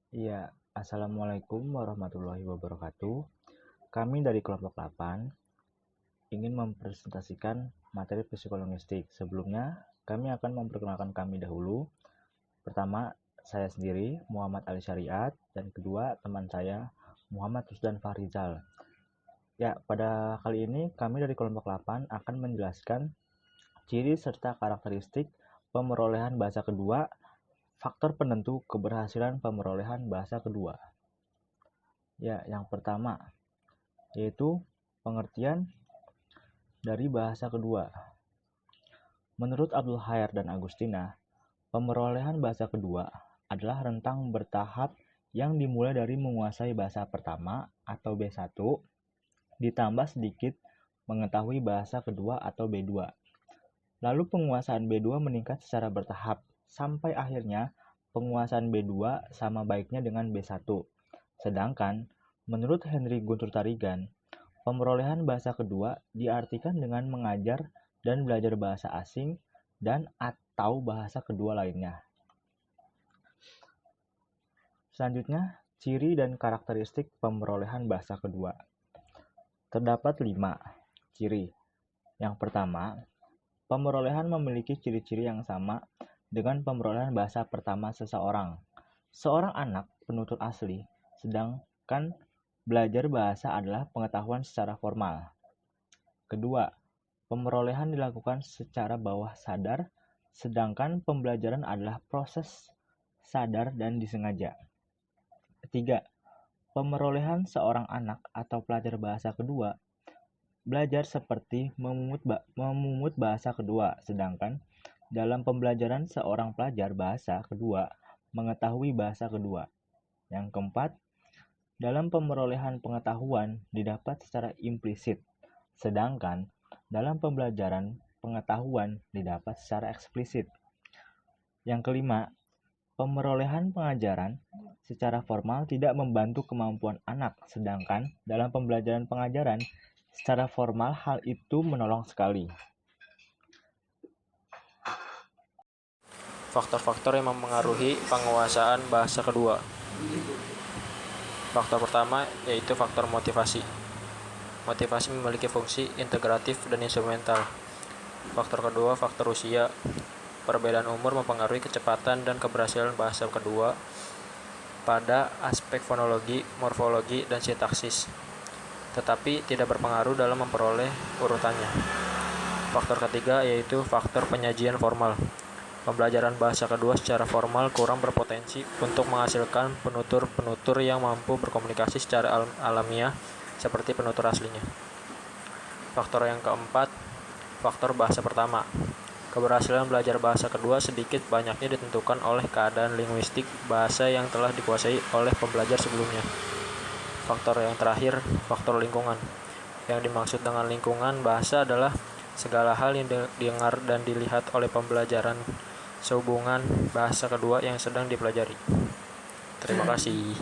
Iya, Assalamualaikum warahmatullahi wabarakatuh. Kami dari kelompok 8 ingin mempresentasikan materi psikolinguistik. Sebelumnya, kami akan memperkenalkan kami dahulu. Pertama, saya sendiri, Muhammad Ali Syariat, dan kedua, teman saya, Muhammad Rusdan Fahrizal. Ya, pada kali ini kami dari kelompok 8 akan menjelaskan ciri serta karakteristik pemerolehan bahasa kedua, faktor penentu keberhasilan pemerolehan bahasa kedua. Ya, yang pertama yaitu pengertian dari bahasa kedua. Menurut Abdul Khair dan Agustina, pemerolehan bahasa kedua adalah rentang bertahap yang dimulai dari menguasai bahasa pertama atau B1 ditambah sedikit mengetahui bahasa kedua atau B2. Lalu penguasaan B2 meningkat secara bertahap sampai akhirnya penguasaan B2 sama baiknya dengan B1. Sedangkan menurut Henry Guntur Tarigan, pemerolehan bahasa kedua diartikan dengan mengajar dan belajar bahasa asing dan atau bahasa kedua lainnya. Selanjutnya, ciri dan karakteristik pemerolehan bahasa kedua. Terdapat 5 ciri. Yang pertama, pemerolehan memiliki ciri-ciri yang sama dengan pemerolehan bahasa pertama seseorang. Seorang anak penutur asli, sedangkan belajar bahasa adalah pengetahuan secara formal. Kedua, pemerolehan dilakukan secara bawah sadar, sedangkan pembelajaran adalah proses sadar dan disengaja. Ketiga, pemerolehan seorang anak atau pelajar bahasa kedua belajar seperti memungut bahasa kedua, sedangkan dalam pembelajaran seorang pelajar bahasa kedua mengetahui bahasa kedua. Yang keempat, dalam pemerolehan pengetahuan didapat secara implisit, sedangkan dalam pembelajaran pengetahuan didapat secara eksplisit. Yang kelima, pemerolehan pengajaran secara formal tidak membantu kemampuan anak, sedangkan dalam pembelajaran pengajaran secara formal hal itu menolong sekali. Faktor-faktor yang mempengaruhi penguasaan bahasa kedua. Faktor pertama yaitu faktor motivasi. Motivasi memiliki fungsi integratif dan instrumental. Faktor kedua, faktor usia. Perbedaan umur mempengaruhi kecepatan dan keberhasilan bahasa kedua pada aspek fonologi, morfologi, dan sintaksis, tetapi tidak berpengaruh dalam memperoleh urutannya. Faktor ketiga yaitu faktor penyajian formal. Pembelajaran bahasa kedua secara formal kurang berpotensi untuk menghasilkan penutur-penutur yang mampu berkomunikasi secara alamiah seperti penutur aslinya. Faktor yang keempat, faktor bahasa pertama. Keberhasilan belajar bahasa kedua sedikit banyaknya ditentukan oleh keadaan linguistik bahasa yang telah dikuasai oleh pembelajar sebelumnya. Faktor yang terakhir, faktor lingkungan. Yang dimaksud dengan lingkungan bahasa adalah segala hal yang didengar dan dilihat oleh pembelajaran sehubungan bahasa kedua yang sedang dipelajari. Terima kasih.